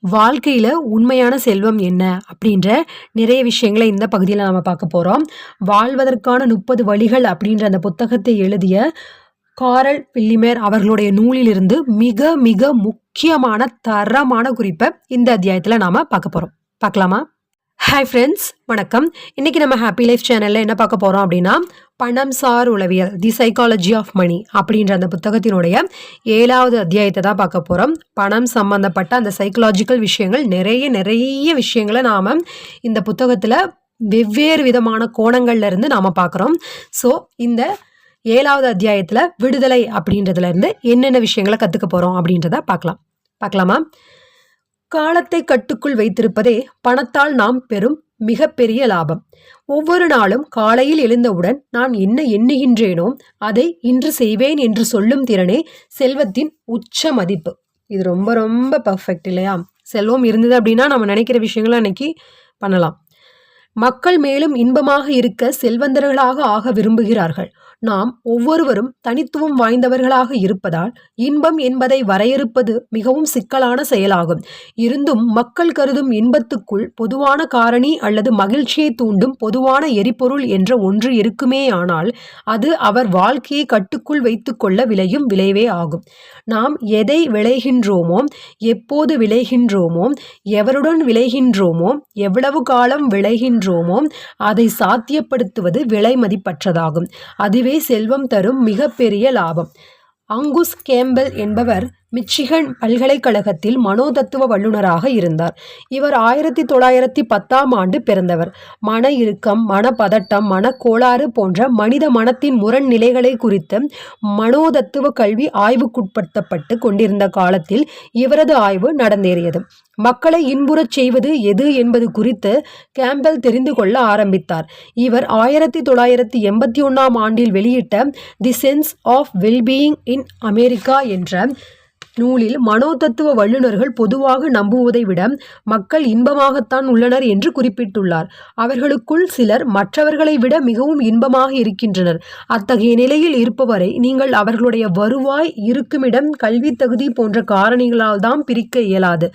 வாழ்க்கையில உண்மையான செல்வம் என்ன? அப்படின்ற நிறைய விஷயங்கள இந்த பகுதியில நாம பார்க்க போறோம். வாழ்வதற்கான 30 வழிகள் அப்படின்ற அந்த புத்தகத்தை எழுதிய காரல் பில்லிமேர் அவர்களுடைய நூலிலிருந்து மிக மிக முக்கியமான தரமான குறிப்ப இந்த அத்தியாயத்துல நாம பார்க்க போறோம். பார்க்கலாமா? ஹாய் ஃப்ரெண்ட்ஸ், வணக்கம். இன்னைக்கு நம்ம ஹாப்பி லைஃப் சேனல்ல என்ன பார்க்க போறோம் அப்படின்னா, பணம் சார் உளவியல் தி சைக்காலஜி ஆஃப் மணி அப்படின்ற அந்த புத்தகத்தினுடைய 7வது அத்தியாயத்தை தான் பார்க்க போறோம். பணம் சம்பந்தப்பட்ட அந்த சைக்கலாஜிக்கல் விஷயங்கள் நிறைய விஷயங்களை நாம இந்த புத்தகத்துல வெவ்வேறு விதமான கோணங்கள்ல இருந்து நாம பார்க்குறோம். ஸோ இந்த 7வது அத்தியாயத்துல விடுதலை அப்படின்றதுல இருந்து என்னென்ன விஷயங்களை கத்துக்க போறோம் அப்படின்றத பார்க்கலாமா? காலத்தை கட்டுக்குள் வைத்திருப்பதே பணத்தால் நாம் பெறும் மிகப்பெரிய லாபம். ஒவ்வொரு நாளும் காலையில் எழுந்தவுடன் நான் என்ன எண்ணுகின்றேனோ அதை இன்று செய்வேன் என்று சொல்லும் திறனே செல்வத்தின் உச்ச மதிப்பு. இது ரொம்ப ரொம்ப பர்ஃபெக்ட் இல்லையா? செல்வம் இருந்தது அப்படின்னா நம்ம நினைக்கிற விஷயங்களை அன்னைக்கு பண்ணலாம். மக்கள் மேலும் இன்பமாக இருக்க செல்வந்தர்களாக ஆக விரும்புகிறார்கள். நாம் ஒவ்வொருவரும் தனித்துவம் வாய்ந்தவர்களாக இருப்பதால் இன்பம் என்பதை வரையறுப்பது மிகவும் சிக்கலான செயலாகும். இருந்தும் மக்கள் கருதும் இன்பத்துக்குள் பொதுவான காரணி அல்லது மகிழ்ச்சியை தூண்டும் பொதுவான எரிபொருள் என்ற ஒன்று இருக்குமேயானால் அது அவர் வாழ்க்கையை கட்டுக்குள் வைத்துக்கொள்ள விளையும் விளைவே ஆகும். நாம் எதை விளைகின்றோமோ, எப்போது விளைகின்றோமோ, எவருடன் விளைகின்றோமோ, எவ்வளவு காலம் விளைகின்றோமோ அதை சாத்தியப்படுத்துவது விலை மதிப்பற்றதாகும். அதுவே செல்வம் தரும் மிகப்பெரிய லாபம். அங்குஸ் கேம்பல் என்பவர் மிச்சிகன் பல்கலைக்கழகத்தில் மனோதத்துவ வல்லுநராக இருந்தார். இவர் 1910ஆம் ஆண்டு பிறந்தவர். மன இறுக்கம், மனப்பதட்டம், மனக்கோளாறு போன்ற மனித மனத்தின் முரண் நிலைகளை குறித்து மனோதத்துவ கல்வி ஆய்வுக்குட்படுத்தப்பட்டு கொண்டிருந்த காலத்தில் இவரது ஆய்வு நடந்தேறியது. மக்களை இன்புறச் செய்வது எது என்பது குறித்து கேம்பல் தெரிந்து கொள்ள ஆரம்பித்தார். இவர் 1981ஆம் ஆண்டில் வெளியிட்ட the sense of wellbeing in America என்ற நூலில் மனோதத்துவ வல்லுநர்கள் பொதுவாக நம்புவதை விட மக்கள் இன்பமாகத்தான் உள்ளனர் என்று குறிப்பிட்டுள்ளார். அவர்களுக்குள் சிலர் மற்றவர்களை விட மிகவும் இன்பமாக இருக்கின்றனர். அத்தகைய நிலையில் இருப்பவரை நீங்கள் அவர்களுடைய வருவாய், இருக்குமிடம், கல்வி தகுதி போன்ற காரணிகளால் தான் பிரிக்க இயலாது.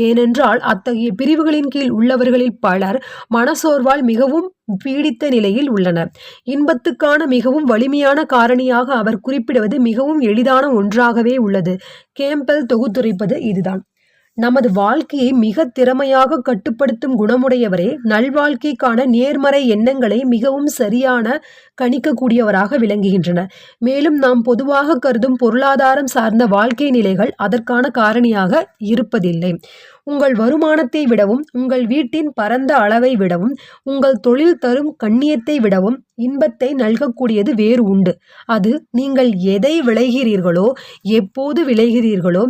ஏனென்றால் அத்தகைய பிரிவுகளின் கீழ் உள்ளவர்களில் பலர் மனசோர்வால் மிகவும் பீடித்த நிலையில் உள்ளனர். இன்பத்துக்கான மிகவும் வலிமையான காரணியாக அவர் குறிப்பிடுவது மிகவும் எளிதான ஒன்றாகவே உள்ளது. கேம்பல் தொகுத்துரைப்பது இதுதான்: நமது வாழ்க்கையை மிக திறமையாக கட்டுப்படுத்தும் குணமுடையவரே நல்வாழ்க்கைக்கான நேர்மறை எண்ணங்களை மிகவும் சரியான கணிக்கக்கூடியவராக விளங்குகின்றனர். மேலும் நாம் பொதுவாக கருதும் பொருளாதாரம் சார்ந்த வாழ்க்கை நிலைகள் அதற்கான காரணியாக இருப்பதில்லை. உங்கள் வருமானத்தை விடவும், உங்கள் வீட்டின் பரந்த அளவை விடவும், உங்கள் தொழில் தரும் கண்ணியத்தை விடவும் இன்பத்தை நல்கக்கூடியது வேறு உண்டு. அது நீங்கள் எதை விளைகிறீர்களோ, எப்போது விளைகிறீர்களோ,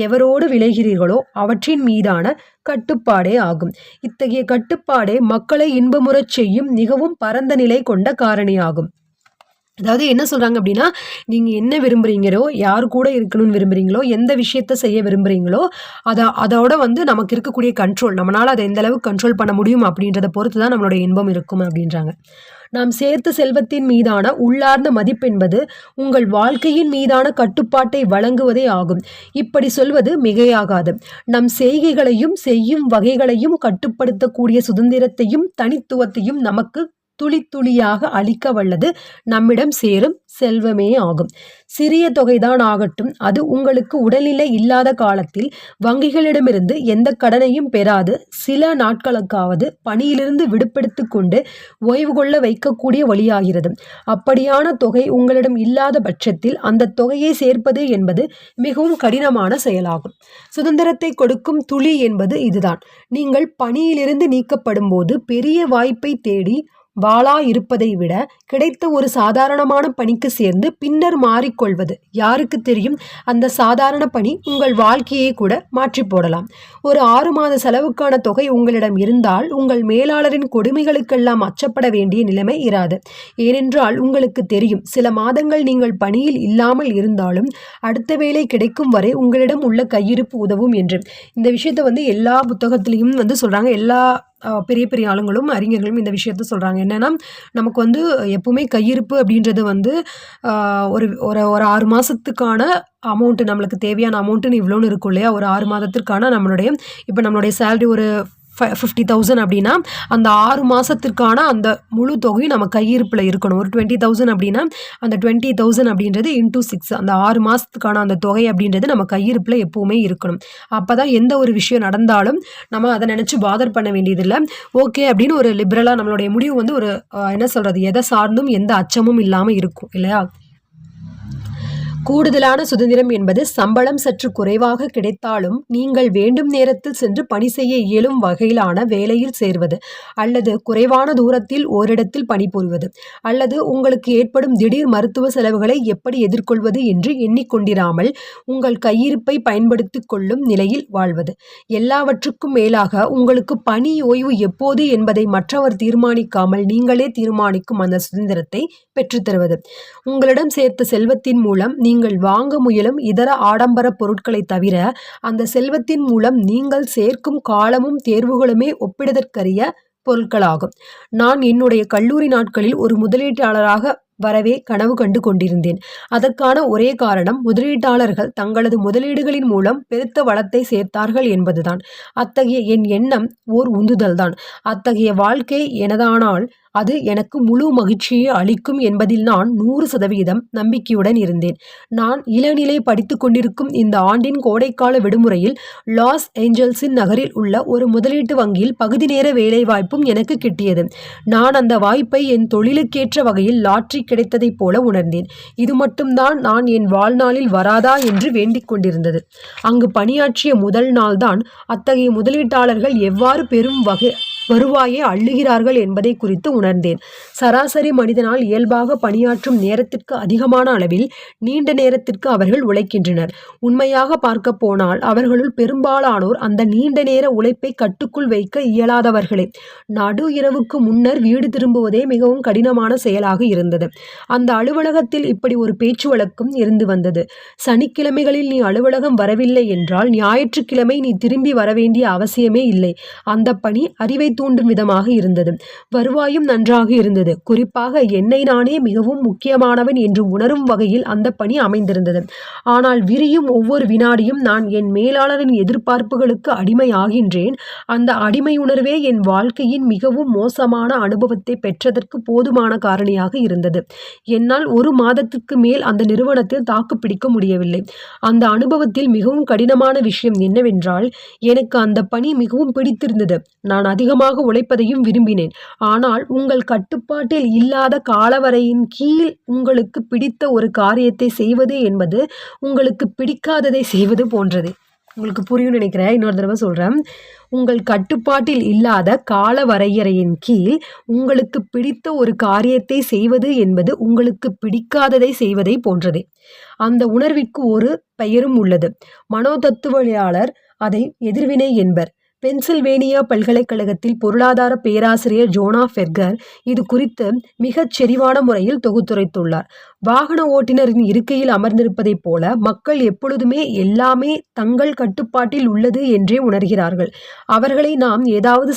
எவரோடு விளைகிறீர்களோ அவற்றின் மீதான கட்டுப்பாடே ஆகும். இத்தகைய கட்டுப்பாடே மக்களை இன்பமுறச் செய்யும் மிகவும் பரந்த நிலை கொண்ட காரணியாகும். அதாவது என்ன சொல்கிறாங்க அப்படின்னா, நீங்கள் என்ன விரும்புகிறீங்களோ, யார் கூட இருக்கணும்னு விரும்புகிறீங்களோ, எந்த விஷயத்த செய்ய விரும்புகிறீங்களோ அதோட நமக்கு இருக்கக்கூடிய கண்ட்ரோல், நம்மளால் அதை எந்த அளவுக்கு கண்ட்ரோல் பண்ண முடியும் அப்படின்றத பொறுத்து தான் நம்மளுடைய இன்பம் இருக்கும் அப்படின்றாங்க. நாம் சேர்த்த செல்வத்தின் மீதான உள்ளார்ந்த மதிப்பென்பது உங்கள் வாழ்க்கையின் மீதான கட்டுப்பாட்டை வழங்குவதே ஆகும். இப்படி சொல்வது மிகையாகாது. நம் செய்கைகளையும் செய்யும் வகைகளையும் கட்டுப்படுத்தக்கூடிய சுதந்திரத்தையும் தனித்துவத்தையும் நமக்கு துளி துளியாக அளிக்க வல்லது நம்மிடம் சேரும் செல்வமே ஆகும். சிறிய தொகைதான் ஆகட்டும், அது உங்களுக்கு உடல்நிலை இல்லாத காலத்தில் வங்கிகளிடமிருந்து எந்த கடனையும் பெறாது சில நாட்களுக்காவது பணியிலிருந்து விடுபடுத்தி கொண்டு ஓய்வு கொள்ள வைக்கக்கூடிய வழியாகிறது. அப்படியான தொகை உங்களிடம் இல்லாத பட்சத்தில் அந்த தொகையை சேர்ப்பது என்பது மிகவும் கடினமான செயலாகும். சுதந்திரத்தை கொடுக்கும் துளி என்பது இதுதான். நீங்கள் பணியிலிருந்து நீக்கப்படும் போது பெரிய வாய்ப்பை தேடி வாளா இருப்பதை விட கிடைத்த ஒரு சாதாரணமான பணிக்கு சேர்ந்து பின்னர் மாறிக்கொள்வது யாருக்கு தெரியும்? அந்த சாதாரண பணி உங்கள் வாழ்க்கையை கூட மாற்றி போடலாம். ஒரு 6 மாத செலவுக்கான தொகை உங்களிடம் இருந்தால் உங்கள் மேலாளரின் கொடுமைகளுக்கெல்லாம் அச்சப்பட வேண்டிய நிலைமை இராது. ஏனென்றால் உங்களுக்கு தெரியும், சில மாதங்கள் நீங்கள் பணியில் இல்லாமல் இருந்தாலும் அடுத்த வேலை கிடைக்கும் வரை உங்களிடம் உள்ள கையிருப்பு உதவும் என்று. இந்த விஷயத்தை எல்லா புத்தகத்திலையும் சொல்கிறாங்க. எல்லா பெரிய பெரிய ஆளுங்களும் அறிஞர்களும் இந்த விஷயத்த சொல்கிறாங்க. என்னென்னா, நமக்கு வந்து எப்பவுமே கையிருப்பு அப்படின்றது வந்து ஒரு ஒரு ஒரு 6 மாதத்துக்கான அமௌண்ட்டு, நம்மளுக்கு தேவையான அமௌண்ட்டுன்னு இவ்வளோன்னு இருக்கும் இல்லையா? ஒரு 6 மாதத்திற்கான இப்போ நம்மளுடைய சேலரி ஒரு 50,000 அப்படின்னா, அந்த 6 மாதத்திற்கான அந்த முழு தொகையும் நம்ம கையிருப்பில் இருக்கணும். ஒரு 20,000 அப்படின்னா, அந்த 20,000 அப்படின்றது இன்டூ 6, அந்த 6 மாதத்துக்கான அந்த தொகை அப்படின்றது நம்ம கையிருப்பில் எப்பவுமே இருக்கணும். அப்போ தான் எந்த ஒரு விஷயம் நடந்தாலும் நம்ம அதை நினச்சி பாதர் பண்ண வேண்டியதில்லை. ஓகே அப்படின்னு ஒரு லிபரலாக நம்மளுடைய முடிவு வந்து ஒரு என்ன சொல்கிறது, எதை சார்ந்தும் எந்த அச்சமும் இல்லாமல் இருக்கும் இல்லையா? கூடுதலான சுதந்திரம் என்பது சம்பளம் சற்று குறைவாக கிடைத்தாலும் நீங்கள் வேண்டும் நேரத்தில் சென்று பணி செய்ய இயலும் வகையிலான வேலையில் சேர்வது, அல்லது குறைவான தூரத்தில் ஓரிடத்தில் பணிபுரிவது, அல்லது உங்களுக்கு ஏற்படும் திடீர் மருத்துவ செலவுகளை எப்படி எதிர்கொள்வது என்று எண்ணிக்கொண்டிராமல் உங்கள் கையிருப்பை பயன்படுத்திக் கொள்ளும் நிலையில் வாழ்வது. எல்லாவற்றுக்கும் மேலாக உங்களுக்கு பணி ஓய்வு எப்போது என்பதை மற்றவர் தீர்மானிக்காமல் நீங்களே தீர்மானிக்கும் அந்த சுதந்திரத்தை பெற்றுத்தருவது. உங்களிடம் சேர்த்த செல்வத்தின் மூலம் நீங்கள் வாங்க முயலும் இதர ஆடம்பர பொருட்களை தவிர அந்த செல்வத்தின் மூலம் நீங்கள் சேர்க்கும் காலமும் தேர்வுகளுமே ஒப்பிடுதற்கரிய பொருட்களாகும். நான் என்னுடைய கல்லூரி நாட்களில் ஒரு முதலீட்டாளராக வரவே கனவு கண்டு கொண்டிருந்தேன். அதற்கான ஒரே காரணம் முதலீட்டாளர்கள் தங்களது முதலீடுகளின் மூலம் பெருத்த வளத்தை சேர்த்தார்கள் என்பதுதான். அத்தகைய என் எண்ணம் ஓர் உந்துதல்தான். அத்தகைய வாழ்க்கை எனதானால் அது எனக்கு முழு மகிழ்ச்சியை அளிக்கும் என்பதில் நான் 100% நம்பிக்கையுடன் இருந்தேன். நான் இளநிலை படித்து கொண்டிருக்கும் இந்த ஆண்டின் கோடைக்கால விடுமுறையில் லாஸ் ஏஞ்சல்ஸின் நகரில் உள்ள ஒரு முதலீட்டு வங்கியில் பகுதி நேர வேலைவாய்ப்பும் எனக்கு கிட்டியது. நான் அந்த வாய்ப்பை என் தொழிலுக்கேற்ற வகையில் லாட்ரி கிடைத்ததைப் போல உணர்ந்தேன். இது மட்டும்தான் நான் என் வாழ்நாளில் வராதா என்று வேண்டிக் கொண்டிருந்தது. அங்கு பணியாற்றிய முதல் நாள்தான் அத்தகைய முதலீட்டாளர்கள் எவ்வாறு பெரும் வருவாயை அள்ளுகிறார்கள் என்பதை குறித்து உணர்ந்தேன். சராசரி மனிதனால் இயல்பாக பணியாற்றும் நேரத்திற்கு அதிகமான அளவில் நீண்ட நேரத்திற்கு அவர்கள் உழைக்கின்றனர். உண்மையாக பார்க்க போனால் அவர்களுள் பெரும்பாலானோர் அந்த நீண்ட நேர உழைப்பை கட்டுக்குள் வைக்க இயலாதவர்களே. நடு இரவுக்கு முன்னர் வீடு திரும்புவதே மிகவும் கடினமான செயலாக இருந்தது. அந்த அலுவலகத்தில் இப்படி ஒரு பேச்சு வழக்கும் இருந்து வந்தது. சனிக்கிழமைகளில் நீ அலுவலகம் வரவில்லை என்றால் ஞாயிற்றுக்கிழமை நீ திரும்பி வரவேண்டிய அவசியமே இல்லை. அந்த பணி அறிவை தூண்டும் விதமாக இருந்தது. வருவாயும் நன்றாக இருந்தது. குறிப்பாக என்னை நானே மிகவும் முக்கியமானவன் என்று உணரும் வகையில் அந்த பணி அமைந்திருந்தது. ஆனால் விரியும் ஒவ்வொரு வினாடியும் நான் என் மேலாளரின் எதிர்பார்ப்புகளுக்கு அடிமையாகின்றேன். அந்த அடிமை உணர்வே என் வாழ்க்கையின் மிகவும் மோசமான அனுபவத்தை பெற்றதற்கு போதுமான காரணியாக இருந்தது. என்னால் ஒரு மாதத்துக்கு மேல் அந்த நிறுவனத்தில் தாக்கு பிடிக்க முடியவில்லை. அந்த அனுபவத்தில் மிகவும் கடினமான விஷயம் என்னவென்றால், எனக்கு அந்த பணி மிகவும் பிடித்திருந்தது. நான் அதிகமாக உழைப்பதையும் விரும்பினேன். ஆனால் உங்கள் கட்டுப்பாட்டில் இல்லாத காலவரையின் கீழ் உங்களுக்கு பிடித்த ஒரு காரியத்தை செய்வது என்பது உங்களுக்கு பிடிக்காததை செய்வது போன்றது. உங்களுக்கு புரியும் நினைக்கிறேன். இன்னொரு தடவை சொல்கிறேன். உங்கள் கட்டுப்பாட்டில் இல்லாத கால வரையறையின் கீழ் உங்களுக்கு பிடித்த ஒரு காரியத்தை செய்வது என்பது உங்களுக்கு பிடிக்காததை செய்வதை போன்றது. அந்த உணர்விற்கு ஒரு பெயரும் உள்ளது. மனோதத்துவவியலாளர் அதை எதிர்வினை என்பர். பென்சில்வேனியா பல்கலைக்கழகத்தில் பொருளாதார பேராசிரியர் ஜோனா ஃபெர்கர் இது குறித்து மிகச் செறிவான முறையில் தொகுத்துரைத்துள்ளார். வாகன ஓட்டுநரின் இருக்கையில் அமர்ந்திருப்பதைப் போல மக்கள் எப்பொழுதுமே எல்லாமே தங்கள் கட்டுப்பாட்டில் உள்ளது என்றே உணர்கிறார்கள். அவர்களை நாம் ஏதாவது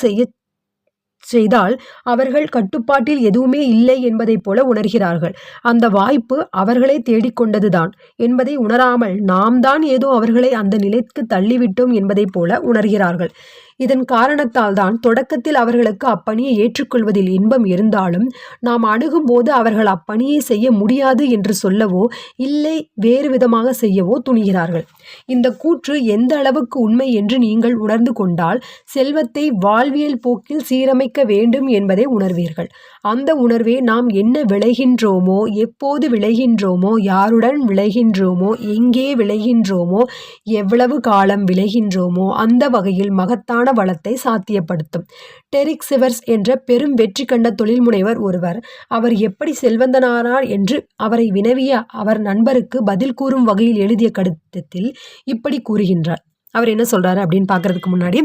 செய்தால் அவர்கள் கட்டுப்பாட்டில் எதுவுமே இல்லை என்பதைப் போல உணர்கிறார்கள். அந்த வாய்ப்பு அவர்களை தேடிக்கொண்டதுதான் என்பதை உணராமல் நாம் தான் ஏதோ அவர்களை அந்த நிலைக்கு தள்ளிவிட்டோம் என்பதைப் போல உணர்கிறார்கள். இதன் காரணத்தால் தான் தொடக்கத்தில் அவர்களுக்கு அப்பணியை ஏற்றுக்கொள்வதில் இன்பம் இருந்தாலும் நாம் அணுகும் போது அவர்கள் அப்பணியை செய்ய முடியாது என்று சொல்லவோ இல்லை வேறு விதமாக செய்யவோ துணிகிறார்கள். இந்த கூற்று எந்த அளவுக்கு உண்மை என்று நீங்கள் உணர்ந்து கொண்டால் செல்வத்தை வாழ்வியல் போக்கில் சீரமைக்க வேண்டும் என்பதை உணர்வீர்கள். அந்த உணர்வே நாம் என்ன விளைகின்றோமோ, எப்போது விளைகின்றோமோ, யாருடன் விளைகின்றோமோ, எங்கே விளைகின்றோமோ, எவ்வளவு காலம் விளைகின்றோமோ அந்த வகையில் மகத்தான வளத்தை சாத்தியப்படுத்தும். டெரிக் சிவர்ஸ் என்ற பெரும் வெற்றி கண்ட தொழில் முனைவர் ஒருவர் அவர் எப்படி செல்வந்தனானார் என்று அவரை வினவிய அவர் நண்பருக்கு பதில் கூறும் வகையில் எழுதிய கடிதத்தில் இப்படி கூறுகின்றார். அவர் என்ன சொல்கிறாரு அப்படின்னு பார்க்குறதுக்கு முன்னாடி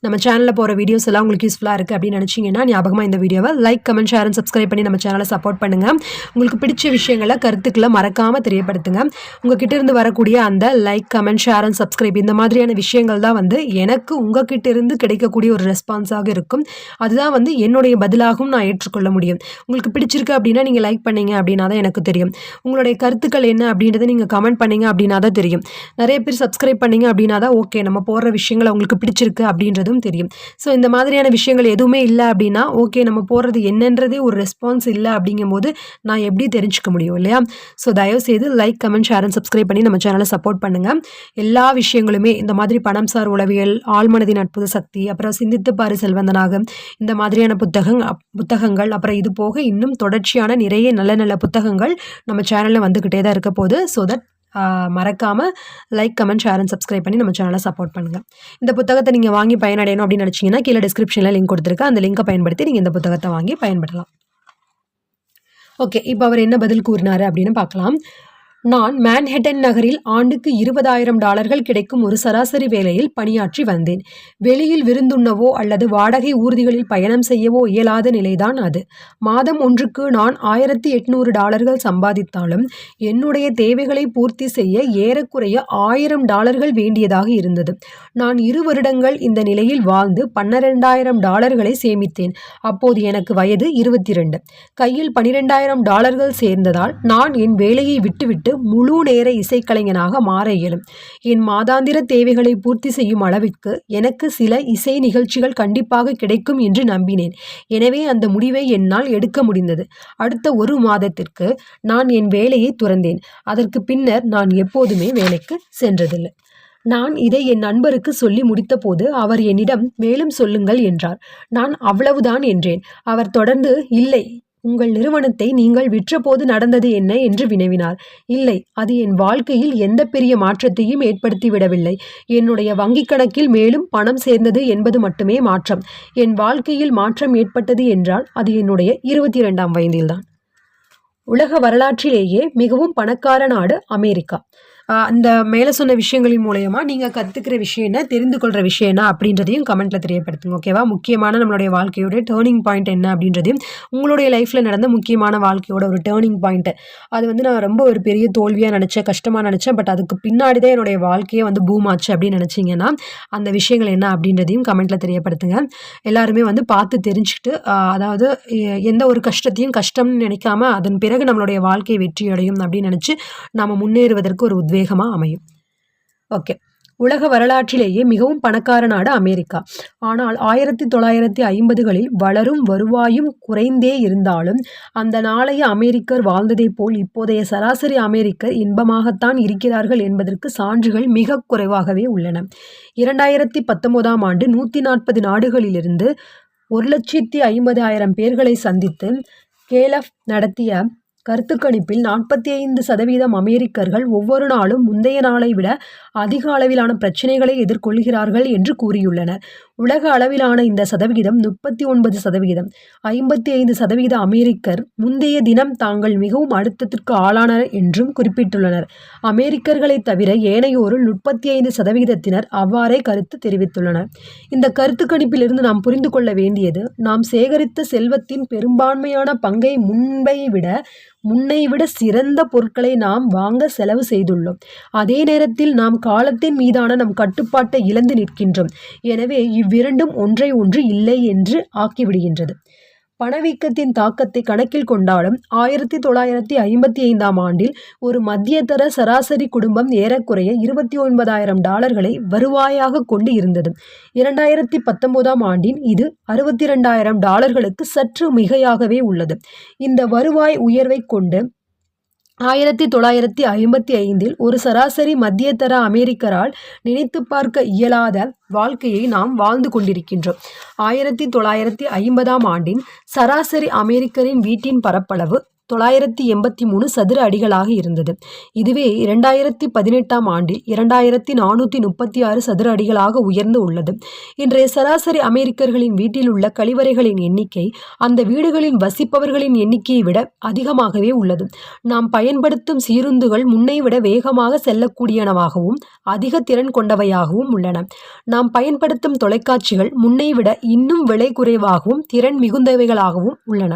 நம்ம சேனலில் போகிற வீடியோஸ் எல்லாம் உங்களுக்கு யூஸ்ஃபுல்லாக இருக்குது அப்படின்னு நினச்சிங்கன்னா ஞாபகமாக இந்த வீடியோவை like, comment, share and subscribe பண்ணி நம்ம சேனலை சப்போர்ட் பண்ணுங்கள். உங்களுக்கு பிடிச்ச விஷயங்களை, கருத்துக்களை மறக்காமல் தெரியப்படுத்துங்க. உங்ககிட்ட இருந்து வரக்கூடிய அந்த like, comment, share and subscribe இந்த மாதிரியான விஷயங்கள் தான் வந்து எனக்கு உங்ககிட்ட இருந்து கிடைக்கக்கூடிய ஒரு ரெஸ்பான்ஸாக இருக்கும். அதுதான் வந்து என்னுடைய பதிலாகவும் நான் ஏற்றுக்கொள்ள முடியும். உங்களுக்கு பிடிச்சிருக்கு அப்படின்னா நீங்கள் லைக் பண்ணீங்க அப்படின்னா தான் எனக்கு தெரியும். உங்களுடைய கருத்துக்கள் என்ன அப்படின்றத நீங்கள் கமெண்ட் பண்ணீங்க அப்படின்னா தான் தெரியும். நிறைய பேர் சப்ஸ்கிரைப் பண்ணீங்க அப்படின்னா தான் ஓகே நம்ம போடுற விஷயங்கள் அவங்களுக்கு பிடிச்சிருக்கு அப்படின்றதும் தெரியும். ஸோ இந்த மாதிரியான விஷயங்கள் எதுவுமே இல்லை அப்படின்னா ஓகே நம்ம போடுறது என்னன்றதே ஒரு ரெஸ்பான்ஸ் இல்லை அப்படிங்கும்போது நான் எப்படி தெரிஞ்சுக்க முடியும் இல்லையா? ஸோ தயவுசெய்து like, comment, share and subscribe பண்ணி நம்ம சேனலை சப்போர்ட் பண்ணுங்கள். எல்லா விஷயங்களுமே இந்த மாதிரி பணம் சார் உளவியல், ஆழ்மனதின் அற்புத சக்தி, அப்புறம் சிந்தித்து பாரு செல்வந்தனாக இந்த மாதிரியான புத்தகங்கள் அப்புறம் இது போக இன்னும் தொடர்ச்சியான நிறைய நல்ல நல்ல புத்தகங்கள் நம்ம சேனலில் வந்துக்கிட்டே தான் இருக்க போகுது. ஸோ தட் மறக்காமல் like, comment, share and subscribe பண்ணி நம்ம சேனலை சப்போர்ட் பண்ணுங்கள். இந்த புத்தகத்தை நீங்கள் வாங்கி பயனடையணும் அப்படின்னு நினச்சிங்கன்னா கீழே டிஸ்கிரிப்ஷனில் லிங்க் கொடுத்துருக்கேன். அந்த லிங்கை பயன்படுத்தி நீங்கள் இந்த புத்தகத்தை வாங்கி பயன்படலாம். ஓகே, இப்போ அவர் என்ன பதில் கூறினார் அப்படின்னு பார்க்கலாம். நான் மேன்ஹட்டன் நகரில் ஆண்டுக்கு $20,000 கிடைக்கும் ஒரு சராசரி வேலையில் பணியாற்றி வந்தேன். வெளியில் விருந்துண்ணவோ அல்லது வாடகை ஊர்திகளில் பயணம் செய்யவோ இயலாத நிலைதான் அது. மாதம் ஒன்றுக்கு நான் $1,800 சம்பாதித்தாலும் என்னுடைய தேவைகளை பூர்த்தி செய்ய ஏறக்குறைய $1,000 வேண்டியதாக இருந்தது. நான் 2 வருடங்கள் இந்த நிலையில் வாழ்ந்து $12,000 சேமித்தேன். அப்போது எனக்கு வயது 22. கையில் $12,000 சேர்ந்ததால் நான் என் வேலையை விட்டுவிட்டு முழு நேர இசைக்கலைஞனாக மாற இயலும். என் மாதாந்திர தேவைகளை பூர்த்தி செய்யும் அளவிற்கு எனக்கு சில இசை நிகழ்ச்சிகள் கண்டிப்பாக கிடைக்கும் என்று நம்பினேன். எனவே அந்த முடிவை என்னால் எடுக்க முடிந்தது. அடுத்த 1 மாதத்திற்கு நான் என் வேலையை துறந்தேன். அதற்கு பின்னர் நான் எப்போதுமே வேலைக்கு சென்றதில்லை. நான் இதை என் நண்பருக்கு சொல்லி முடித்தபோது அவர் என்னிடம் மேலும் சொல்லுங்கள் என்றார். நான் அவ்வளவுதான் என்றேன். அவர் தொடர்ந்து இல்லை, உங்கள் நிறுவனத்தை நீங்கள் விற்றபோது நடந்தது என்ன என்று வினவினார். இல்லை, அது என் வாழ்க்கையில் எந்த பெரிய மாற்றத்தையும் ஏற்படுத்திவிடவில்லை. என்னுடைய வங்கிக் கணக்கில் மேலும் பணம் சேர்ந்தது என்பது மட்டுமே மாற்றம். என் வாழ்க்கையில் மாற்றம் ஏற்பட்டது என்றால் அது என்னுடைய 22ஆம் வயதில்தான். உலக வரலாற்றிலேயே மிகவும் பணக்கார நாடு அமெரிக்கா. அந்த மேலே சொன்ன விஷயங்களின் மூலயமா நீங்கள் கற்றுக்கிற விஷயம் என்ன, தெரிந்து கொள்கிற விஷயம் என்ன அப்படின்றதையும் கமெண்ட்டில் தெரியப்படுத்துங்க. ஓகேவா? முக்கியமான நம்மளுடைய வாழ்க்கையோட டேர்னிங் பாயிண்ட் என்ன அப்படின்றதையும், உங்களுடைய லைஃப்பில் நடந்த முக்கியமான வாழ்க்கையோட ஒரு டேர்னிங் பாயிண்ட்டு அது வந்து நான் ரொம்ப ஒரு பெரிய தோல்வியாக நினச்சேன், கஷ்டமாக நினச்சேன், பட் அதுக்கு பின்னாடி தான் என்னுடைய வாழ்க்கையே வந்து பூம் ஆச்சு அப்படின்னு நினச்சிங்கன்னா அந்த விஷயங்கள் என்ன அப்படின்றதையும் கமெண்ட்டில் தெரியப்படுத்துங்க. எல்லாருமே வந்து பார்த்து தெரிஞ்சுக்கிட்டு அதாவது எந்த ஒரு கஷ்டத்தையும் கஷ்டம்னு நினைக்காம அதன் பிறகு நம்மளுடைய வாழ்க்கை வெற்றி அடையும் அப்படின்னு நினச்சி நாம் முன்னேறுவதற்கு ஒரு உத்வேகமாக அமையும். ஓகே, உலக வரலாற்றிலேயே மிகவும் பணக்கார நாடு அமெரிக்கா. ஆனால் 1950களில் வளரும் வருவாயும் குறைந்தே இருந்தாலும் அந்த நாளைய அமெரிக்கர் வாழ்ந்ததை போல் இப்போதைய சராசரி அமெரிக்கர் இன்பமாகத்தான் இருக்கிறார்கள் என்பதற்கு சான்றுகள் மிக குறைவாகவே உள்ளன. 2019ஆம் ஆண்டு 140 நாடுகளிலிருந்து 1,50,000 பேர்களை சந்தித்து கேலப் நடத்திய கருத்துக்கணிப்பில் 45% அமெரிக்கர்கள் ஒவ்வொரு நாளும் முந்தைய நாளை விட அதிக அளவிலான பிரச்சினைகளை எதிர்கொள்கிறார்கள் என்று கூறியுள்ளனர். உலக அளவிலான இந்த சதவிகிதம் 39%. 55% அமெரிக்கர் முந்தைய தினம் தாங்கள் மிகவும் அழுத்தத்திற்கு ஆளானர் என்றும் குறிப்பிட்டுள்ளனர். அமெரிக்கர்களை தவிர ஏனையோரில் 35%தினர் அவ்வாறே கருத்து தெரிவித்துள்ளனர். இந்த கருத்து கணிப்பிலிருந்து நாம் புரிந்து கொள்ள வேண்டியது, நாம் சேகரித்த செல்வத்தின் பெரும்பான்மையான பங்கை முன்னை விட சிறந்த பொருட்களை நாம் வாங்க செலவு செய்துள்ளோம். அதே நேரத்தில் நாம் காலத்தின் மீதான நம் கட்டுப்பாட்டை இழந்து நிற்கின்றோம். எனவே இவ்விரண்டும் ஒன்றை ஒன்று இல்லை என்று ஆக்கிவிடுகின்றது. பணவீக்கத்தின் தாக்கத்தை கணக்கில் கொண்டாலும் 1955ஆம் ஆண்டில் ஒரு மத்தியதர சராசரி குடும்பம் ஏறக்குறைய $29,000 வருவாயாக கொண்டு இருந்தது. 2019ஆம் ஆண்டின் இது $62,000 சற்று மிகையாகவே உள்ளது. இந்த வருவாய் உயர்வை கொண்டு 1955இல் ஒரு சராசரி மத்தியதர அமெரிக்கரால் நினைத்து பார்க்க இயலாத வாழ்க்கையை நாம் வாழ்ந்து கொண்டிருக்கின்றோம். 1950ஆம் ஆண்டின் சராசரி அமெரிக்கரின் வீட்டின் பரப்பளவு 983 சதுர அடிகளாக இருந்தது. இதுவே 2018ஆம் ஆண்டில் 2436 சதுர அடிகளாக உயர்ந்து உள்ளது. இன்றைய சராசரி அமெரிக்கர்களின் வீட்டில் உள்ள கழிவறைகளின் எண்ணிக்கை அந்த வீடுகளின் வசிப்பவர்களின் எண்ணிக்கையை விட அதிகமாகவே உள்ளது. நாம் பயன்படுத்தும் சீருந்துகள் முன்னைவிட வேகமாக செல்லக்கூடியனவாகவும் அதிக திறன் கொண்டவையாகவும் உள்ளன. நாம் பயன்படுத்தும் தொலைக்காட்சிகள் முன்னைவிட இன்னும் விலை குறைவாகவும் திறன் மிகுந்தவைகளாகவும் உள்ளன.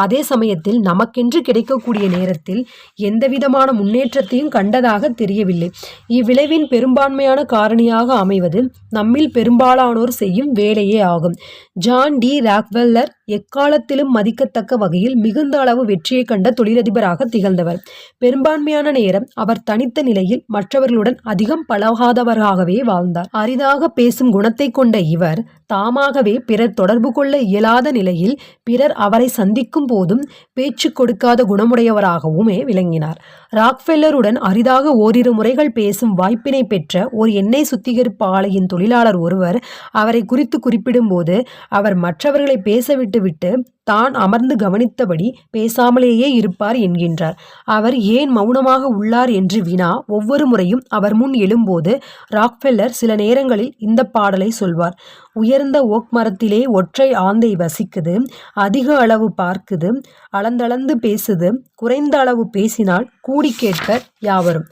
அதே சமயத்தில் நமக்கென்று கிடைக்கக்கூடிய நேரத்தில் எந்தவிதமான முன்னேற்றத்தையும் கண்டதாக தெரியவில்லை. இவ்விளைவின் பெரும்பான்மையான காரணியாக அமைவது நம்மில் பெரும்பாலானோர் செய்யும் வேலையே ஆகும். ஜான் டி ராக்ஃபெல்லர் எக்காலத்திலும் மதிக்கத்தக்க வகையில் மிகுந்த அளவு வெற்றியை கண்ட தொழிலதிபராக திகழ்ந்தவர். பெரும்பான்மையான நேரம் அவர் தனித்த நிலையில் மற்றவர்களுடன் அதிகம் பழகாதவராகவே வாழ்ந்தார். அரிதாக பேசும் குணத்தை கொண்ட இவர் தாமாகவே பிறர் தொடர்பு கொள்ள இயலாத நிலையில் பிறர் அவரை சந்திக்கும் போதும் பேச்சு கொடுக்காத குணமுடையவராகவுமே விளங்கினார். ராக்ஃபெல்லருடன் அரிதாக ஓரிரு முறைகள் பேசும் வாய்ப்பினை பெற்ற ஒரு எண்ணெய் சுத்திகரிப்பு ஆலையின் தொழிலாளர் ஒருவர் அவரை குறித்து குறிப்பிடும்போது, அவர் மற்றவர்களை பேசவிட்டுவிட்டு தான் அமர்ந்து கவனித்தபடி பேசாமலேயே இருப்பார் என்கின்றார். அவர் ஏன் மௌனமாக உள்ளார் என்று வினா ஒவ்வொரு முறையும் அவர் முன் எழும்போது ராக்ஃபெல்லர் சில நேரங்களில் இந்த பாடலை சொல்வார். உயர்ந்த ஓக் மரத்திலே ஒற்றை ஆந்தை வசிக்குது, அதிக அளவு பார்க்குது, அளந்தளந்து பேசுது, குறைந்த அளவு பேசினால் கூடி கேட்பர் யாவரும்.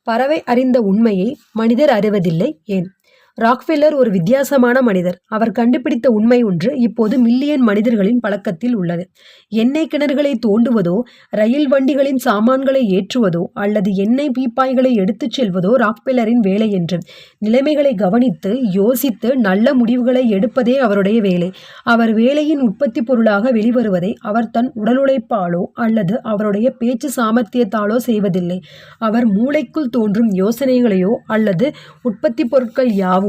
பறவை அறிந்த உண்மையை மனிதர் அறிவதில்லை ஏன்? ராக்ஃபெல்லர் ஒரு வித்தியாசமான மனிதர். அவர் கண்டுபிடித்த உண்மை ஒன்று இப்போது மில்லியன் மனிதர்களின் பழக்கத்தில் உள்ளது. எண்ணெய் கிணறுகளை தோண்டுவதோ, ரயில் வண்டிகளின் சாமான்களை ஏற்றுவதோ அல்லது எண்ணெய் பீப்பாய்களை எடுத்துச் செல்வதோ ராக்ஃபெல்லரின் வேலை என்று. நிலைமைகளை கவனித்து யோசித்து நல்ல முடிவுகளை எடுப்பதே அவருடைய வேலை. அவர் வேலையின் உற்பத்தி பொருளாக வெளிவருவதை அவர் தன் உடலுழைப்பாலோ அல்லது அவருடைய பேச்சு சாமர்த்தியத்தாலோ செய்வதில்லை. அவர் மூளைக்குள் தோன்றும் யோசனைகளையோ அல்லது உற்பத்தி பொருட்கள் யாவும்.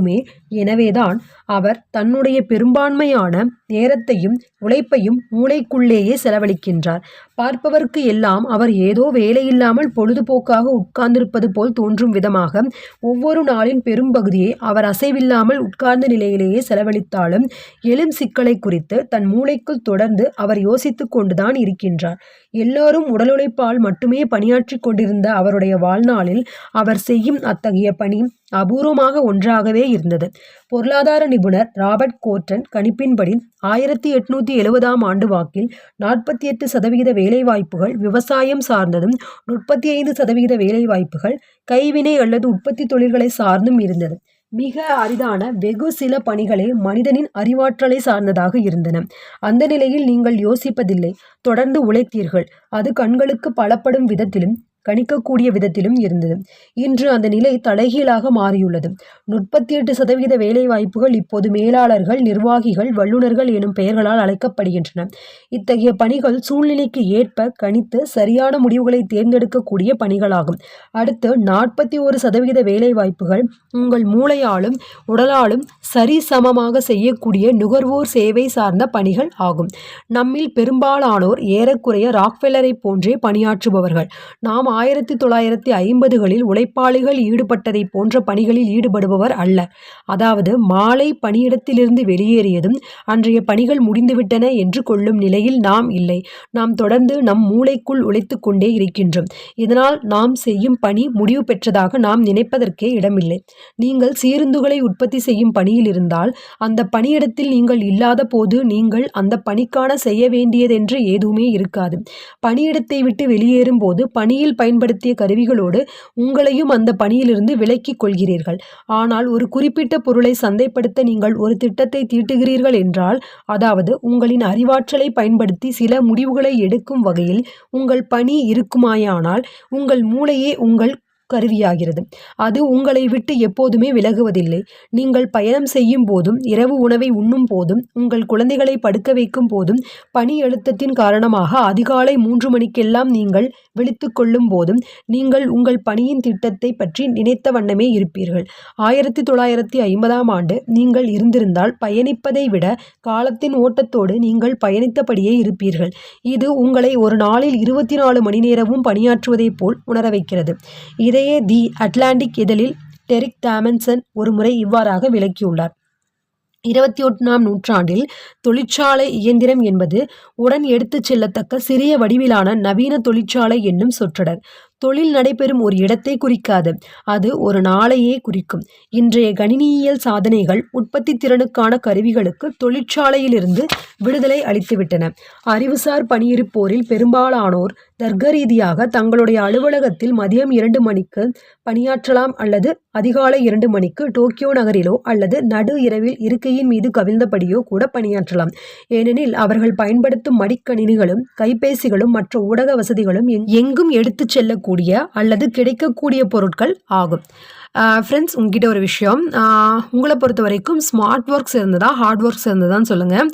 எனவேதான் அவர் தன்னுடைய பெரும்பான்மையான நேரத்தையும் உழைப்பையும் மூளைக்குள்ளேயே செலவழிக்கின்றார். பார்ப்பவர்க்கு எல்லாம் அவர் ஏதோ வேலையில்லாமல் பொழுதுபோக்காக உட்கார்ந்திருப்பது போல் தோன்றும் விதமாக ஒவ்வொரு நாளின் பெரும்பகுதியை அவர் அசைவில்லாமல் உட்கார்ந்த நிலையிலேயே செலவழித்தாலும் எழும் சிக்கலை குறித்து தன் மூளைக்குள் தொடர்ந்து அவர் யோசித்து கொண்டுதான் இருக்கின்றார். எல்லோரும் உடலுழைப்பால் மட்டுமே பணியாற்றி கொண்டிருந்த அவருடைய வாழ்நாளில் அவர் செய்யும் அத்தகைய பணி அபூர்வமாக ஒன்றாகவே இருந்தது. பொருளாதார நிபுணர் ராபர்ட் கோர்டன் கணிப்பின்படி 1870ஆம் ஆண்டு வாக்கில் 48% வேலைவாய்ப்புகள் விவசாயம் சார்ந்ததும் 35% வேலைவாய்ப்புகள் கைவினை அல்லது உற்பத்தி தொழில்களை சார்ந்தும் இருந்தது. மிக அரிதான வெகு சில பணிகளே மனிதனின் அறிவாற்றலை சார்ந்ததாக இருந்தன. அந்த நிலையில் நீங்கள் யோசிப்பதில்லை, தொடர்ந்து உழைத்தீர்கள். அது கண்களுக்கு பலப்படும் விதத்திலும் கணிக்கக்கூடிய விதத்திலும் இருந்தது. இன்று அந்த நிலை தலைகீழாக மாறியுள்ளது. 38% வேலைவாய்ப்புகள் இப்போது மேலாளர்கள், நிர்வாகிகள், வல்லுநர்கள் எனும் பெயர்களால் அழைக்கப்படுகின்றன. இத்தகைய பணிகள் சூழ்நிலைக்கு ஏற்ப கணித்து சரியான முடிவுகளை தேர்ந்தெடுக்கக்கூடிய பணிகளாகும். அடுத்து 41% வேலைவாய்ப்புகள் உங்கள் மூளையாலும் உடலாலும் சரிசமமாக செய்யக்கூடிய நுகர்வோர் சேவை சார்ந்த பணிகள் ஆகும். நம்மில் பெரும்பாலானோர் ஏறக்குறைய ராக்ஃபெல்லரை போன்றே பணியாற்றுபவர்கள். நாம் 1950களில் உழைப்பாளிகள் ஈடுபட்டதை போன்ற பணிகளில் ஈடுபடுபவர் அல்ல. அதாவது மாலை பணியிடத்திலிருந்து வெளியேறியதும் அன்றைய பணிகள் முடிந்துவிட்டன என்று கொள்ளும் நிலையில் நாம் இல்லை. நாம் தொடர்ந்து நம் மூளைக்குள் உழைத்து கொண்டே இருக்கின்றோம். இதனால் நாம் செய்யும் பணி முடிவு பெற்றதாக நாம் நினைப்பதற்கே இடமில்லை. நீங்கள் சீருந்துகளை உற்பத்தி செய்யும் பணியில் இருந்தால் அந்த பணியிடத்தில் நீங்கள் இல்லாத போது நீங்கள் அந்த பணிக்கான செய்ய வேண்டியதென்று எதுவுமே இருக்காது. பணியிடத்தை விட்டு வெளியேறும் போது பணியில் பயன்படுத்திய கருவிகளோடு உங்களையும் அந்த பணியிலிருந்து விலக்கிக் கொள்கிறீர்கள். ஆனால் ஒரு குறிப்பிட்ட பொருளை சந்தைப்படுத்த நீங்கள் ஒரு திட்டத்தை தீட்டுகிறீர்கள் என்றால், அதாவது உங்களின் அறிவாற்றலை பயன்படுத்தி சில முடிவுகளை எடுக்கும் வகையில் உங்கள் பணி இருக்குமாயானால், உங்கள் மூளையே உங்கள் கருவியாகிறது. அது உங்களை விட்டு எப்போதுமே விலகுவதில்லை. நீங்கள் பயணம் செய்யும் போதும், இரவு உணவை உண்ணும் போதும், உங்கள் குழந்தைகளை படுக்க வைக்கும் போதும், பணி அழுத்தத்தின் காரணமாக அதிகாலை 3 மணிக்கெல்லாம் நீங்கள் விழித்து கொள்ளும் போதும் நீங்கள் உங்கள் பணியின் திட்டத்தை பற்றி நினைத்த வண்ணமே இருப்பீர்கள். 1950ஆம் ஆண்டு நீங்கள் இருந்திருந்தால் பயணிப்பதை விட காலத்தின் ஓட்டத்தோடு நீங்கள் பயணித்தபடியே இருப்பீர்கள். இது உங்களை ஒரு நாளில் 24 மணி நேரமும் பணியாற்றுவதைப் போல் உணர வைக்கிறது. இதையே தி அட்லாண்டிக் இதழில் டெரிக் டாமன்சன் ஒரு முறை இவ்வாறாக விளக்கியுள்ளார். 21ஆம் நூற்றாண்டில் தொழிற்சாலை இயந்திரம் என்பது உடன் எடுத்துச் செல்லத்தக்க சிறிய வடிவிலான நவீன தொழிற்சாலை என்னும் சொற்றொடர். தொழில் நடைபெறும் ஒரு இடத்தை குறிக்காது, அது ஒரு நாளையே குறிக்கும். இன்றைய கணினியியல் சாதனைகள் உற்பத்தி திறனுக்கான கருவிகளுக்கு தொழிற்சாலையிலிருந்து விடுதலை அளித்துவிட்டன. அறிவுசார் பணியிருப்போரில் பெரும்பாலானோர் தர்க்கரீதியாக தங்களுடைய அலுவலகத்தில் மதியம் 2 மணிக்கு பணியாற்றலாம் அல்லது அதிகாலை 2 மணிக்கு டோக்கியோ நகரிலோ அல்லது நடு இரவில் இருக்கையின் மீது கவிழ்ந்தபடியோ கூட பணியாற்றலாம். ஏனெனில் அவர்கள் பயன்படுத்தும் மடிக்கணினிகளும் கைபேசிகளும் மற்ற ஊடக வசதிகளும் எங்கும் எடுத்துச் செல்லக்கூடிய அல்லது கிடைக்கக்கூடிய பொருட்கள் ஆகும். ஃப்ரெண்ட்ஸ், உங்ககிட்ட ஒரு விஷயம், உங்களை பொறுத்த வரைக்கும் ஸ்மார்ட் ஒர்க்ஸ் இருந்ததா ஹார்ட் ஒர்க்ஸ் இருந்ததான்னு சொல்லுங்கள்.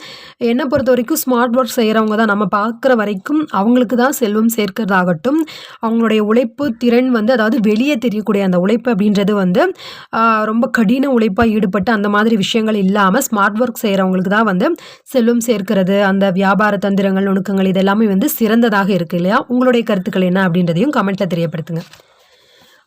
என்னை பொறுத்த வரைக்கும் ஸ்மார்ட் ஒர்க் செய்கிறவங்க தான், நம்ம பார்க்குற வரைக்கும் அவங்களுக்கு தான் செல்வம் சேர்க்கிறதாகட்டும், அவங்களுடைய உழைப்பு திறன் வந்து, அதாவது வெளியே தெரியக்கூடிய அந்த உழைப்பு அப்படின்றது வந்து ரொம்ப கடின உழைப்பாக ஈடுபட்டு அந்த மாதிரி விஷயங்கள் இல்லாமல் ஸ்மார்ட் ஒர்க் செய்கிறவங்களுக்கு தான் வந்து செல்வம் சேர்க்கிறது, அந்த வியாபார தந்திரங்கள் நுணுக்கங்கள் இதெல்லாமே வந்து சிறந்ததாக இருக்குது இல்லையா? உங்களுடைய கருத்துக்கள் என்ன அப்படின்றதையும் கமெண்ட்டில் தெரியப்படுத்துங்க.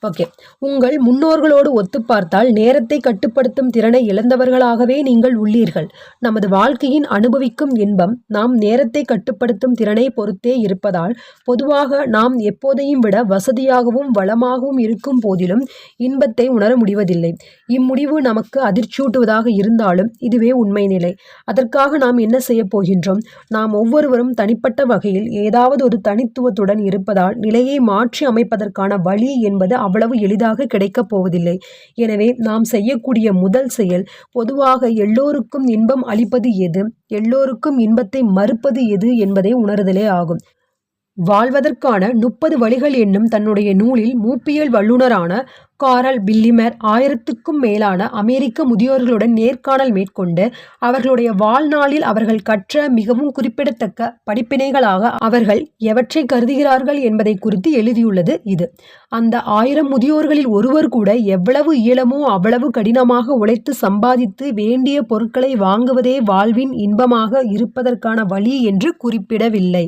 ஓகே, உங்கள் முன்னோர்களோடு ஒத்து பார்த்தால் நேரத்தை கட்டுப்படுத்தும் திறனை இழந்தவர்களாகவே நீங்கள் உள்ளீர்கள். நமது வாழ்க்கையின் அனுபவிக்கும் இன்பம் நாம் நேரத்தை கட்டுப்படுத்தும் திறனை பொறுத்தே இருப்பதால் பொதுவாக நாம் எப்போதையும் விட வசதியாகவும் வளமாகவும் இருக்கும் போதிலும் இன்பத்தை உணர முடிவதில்லை. இம்முடிவு நமக்கு அதிர்ச்சியூட்டுவதாக இருந்தாலும் இதுவே உண்மை நிலை. அதற்காக நாம் என்ன செய்ய போகின்றோம்? நாம் ஒவ்வொருவரும் தனிப்பட்ட வகையில் ஏதாவது ஒரு தனித்துவத்துடன் இருப்பதால் நிலையை மாற்றி அமைப்பதற்கான வழி என்பது அவ்வளவு எளிதாக கிடைக்கப் போவதில்லை. எனவே நாம் செய்யக்கூடிய முதல் செயல் பொதுவாக எல்லோருக்கும் இன்பம் அளிப்பது எது, எல்லோருக்கும் இன்பத்தை மறுப்பது எது என்பதை உணர்தலே ஆகும். வாழ்வதற்கான 30 வழிகள் என்னும் தன்னுடைய நூலில் மூப்பியல் வல்லுநரான காரல் பில்லிமர் 1000க்கும் மேலான அமெரிக்க முதியோர்களுடன் நேர்காணல் மேற்கொண்டு அவர்களுடைய வாழ்நாளில் அவர்கள் கற்ற மிகவும் குறிப்பிடத்தக்க படிப்பினைகளாக அவர்கள் எவற்றை கருதுகிறார்கள் என்பதை குறித்து எழுதியுள்ளது இது. அந்த 1000 முதியோர்களில் ஒருவர் கூட எவ்வளவு இயலுமோ அவ்வளவு கடினமாக உழைத்து சம்பாதித்து வேண்டிய பொருட்களை வாங்குவதே வாழ்வின் இன்பமாக இருப்பதற்கான வழி என்று குறிப்பிடவில்லை.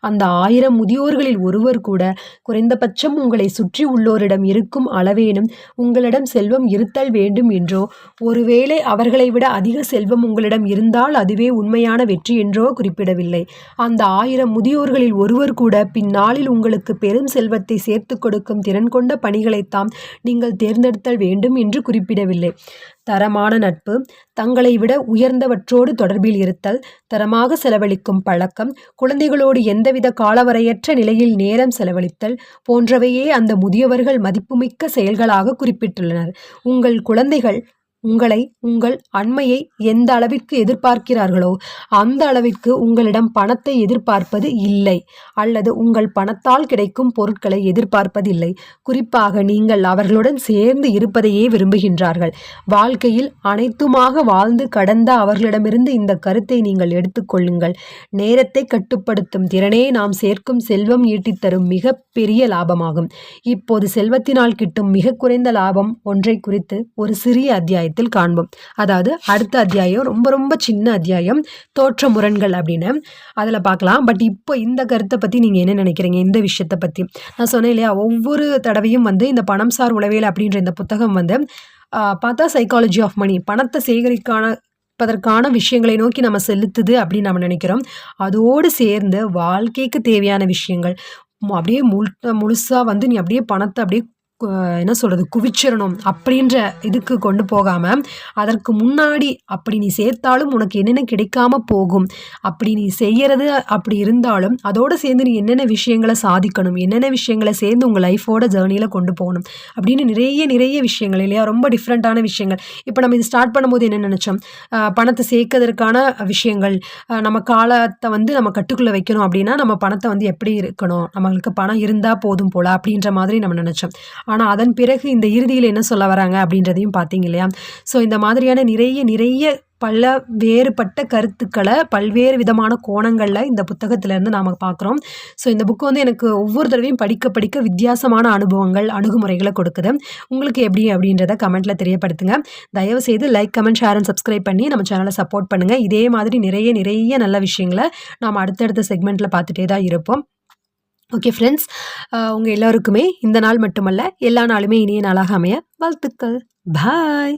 அந்த 1000 முதியோர்களில் ஒருவர் கூட குறைந்தபட்சம் உங்களை சுற்றி உள்ளோரிடம் இருக்கும் அளவேனும் உங்களிடம் செல்வம் இருத்தல் வேண்டும் என்றோ, ஒருவேளை அவர்களை விட அதிக செல்வம் உங்களிடம் இருந்தால் அதுவே உண்மையான வெற்றி என்றோ குறிப்பிடவில்லை. அந்த 1000 முதியோர்களில் ஒருவர் கூட பின்னாளில் உங்களுக்கு பெரும் செல்வத்தை சேர்த்து கொடுக்கும் திறன் கொண்ட பணிகளைத்தாம் நீங்கள் தேர்ந்தெடுத்தல் வேண்டும் என்று குறிப்பிடவில்லை. தரமான நட்பு, தங்களை விட உயர்ந்தவற்றோடு தொடர்பில் இருத்தல், தரமாக செலவழிக்கும் பழக்கம், குழந்தைகளோடு எந்தவித காலவரையற்ற நிலையில் நேரம் செலவழித்தல் போன்றவையே அந்த முதியவர்கள் மதிப்புமிக்க செயல்களாக குறிப்பிட்டுள்ளனர். உங்கள் குழந்தைகள் உங்களை, உங்கள் அண்மையை எந்த அளவிற்கு எதிர்பார்க்கிறார்களோ அந்த அளவிற்கு உங்களிடம் பணத்தை எதிர்பார்ப்பது இல்லை, அல்லது உங்கள் பணத்தால் கிடைக்கும் பொருட்களை எதிர்பார்ப்பதில்லை. குறிப்பாக நீங்கள் அவர்களுடன் சேர்ந்து இருப்பதையே விரும்புகின்றார்கள். வாழ்க்கையில் அனைத்துமாக வாழ்ந்து கடந்த அவர்களிடமிருந்து இந்த கருத்தை நீங்கள் எடுத்துக்கொள்ளுங்கள். நேரத்தை கட்டுப்படுத்தும் திறனே நாம் சேர்க்கும் செல்வம் ஈட்டித்தரும் மிக பெரிய லாபமாகும். இப்போது செல்வத்தினால் கிட்டும் மிக குறைந்த லாபம் ஒன்றை குறித்து ஒரு சிறிய அத்தியாயம் காண்போம். அதாவது அடுத்த அத்தியாயம் ரொம்ப ரொம்ப சின்ன அத்தியாயம், தோற்ற முரண்கள் அப்படின்னு அதில் பார்க்கலாம். பட் இப்போ இந்த கருத்தை பற்றி நீங்கள் என்ன நினைக்கிறீங்க? இந்த விஷயத்தை பற்றி நான் சொன்னேன் இல்லையா, ஒவ்வொரு தடவையும் வந்து இந்த பணம் சார் உளவியல் அப்படின்ற இந்த புத்தகம் வந்து பார்த்தா சைக்காலஜி ஆஃப் மணி, பணத்தை சேகரிப்பதற்கான விஷயங்களை நோக்கி நம்ம செலுத்துது அப்படின்னு நம்ம நினைக்கிறோம். அதோடு சேர்ந்து வாழ்க்கைக்கு தேவையான விஷயங்கள் அப்படியே முழுசாக வந்து நீ அப்படியே பணத்தை அப்படியே என்ன சொல்கிறது குவிச்சிடணும் அப்படின்ற இதுக்கு கொண்டு போகாமல், அதற்கு முன்னாடி அப்படி நீ சேர்த்தாலும் உனக்கு என்னென்ன கிடைக்காம போகும், அப்படி நீ செய்கிறது அப்படி இருந்தாலும் அதோடு சேர்ந்து நீ என்னென்ன விஷயங்களை சாதிக்கணும், என்னென்ன விஷயங்களை சேர்ந்து உங்கள் லைஃபோட ஜேர்னியில் கொண்டு போகணும் அப்படின்னு நிறைய விஷயங்கள் இல்லையா, ரொம்ப டிஃப்ரெண்ட்டான விஷயங்கள். இப்போ நம்ம இது ஸ்டார்ட் பண்ணும்போது என்ன நினச்சோம், பணத்தை சேர்க்கறதுக்கான விஷயங்கள், நம்ம காலத்தை வந்து நம்ம கட்டுக்குள்ளே வைக்கணும் அப்படின்னா நம்ம பணத்தை வந்து எப்படி இருக்கணும், நம்மளுக்கு பணம் இருந்தால் போதும் போல அப்படின்ற மாதிரி நம்ம நினச்சோம். ஆனால் அதன் பிறகு இந்த இறுதியில் என்ன சொல்ல வராங்க அப்படின்றதையும் பார்த்தீங்க இல்லையா. ஸோ இந்த மாதிரியான நிறைய பல வேறுபட்ட கருத்துக்களை பல்வேறு விதமான கோணங்களில் இந்த புத்தகத்திலேருந்து நாம் பார்க்குறோம். ஸோ இந்த புக்கு வந்து எனக்கு ஒவ்வொரு தடவையும் படிக்க வித்தியாசமான அனுபவங்கள் அணுகுமுறைகளை கொடுக்குது. உங்களுக்கு எப்படி அப்படின்றத கமெண்ட்டில் தெரியப்படுத்துங்க. தயவுசெய்து like, comment, share and subscribe பண்ணி நம்ம சேனலை சப்போர்ட் பண்ணுங்கள். இதே மாதிரி நிறைய நல்ல விஷயங்களை நாம் அடுத்தடுத்த செக்மெண்ட்டில் பார்த்துட்டே தான் இருப்போம். ஓகே ஃப்ரெண்ட்ஸ், உங்கள் எல்லோருக்குமே இந்த நாள் மட்டுமல்ல எல்லா நாளுமே இனிய நாளாக அமைய வாழ்த்துக்கள். பாய்.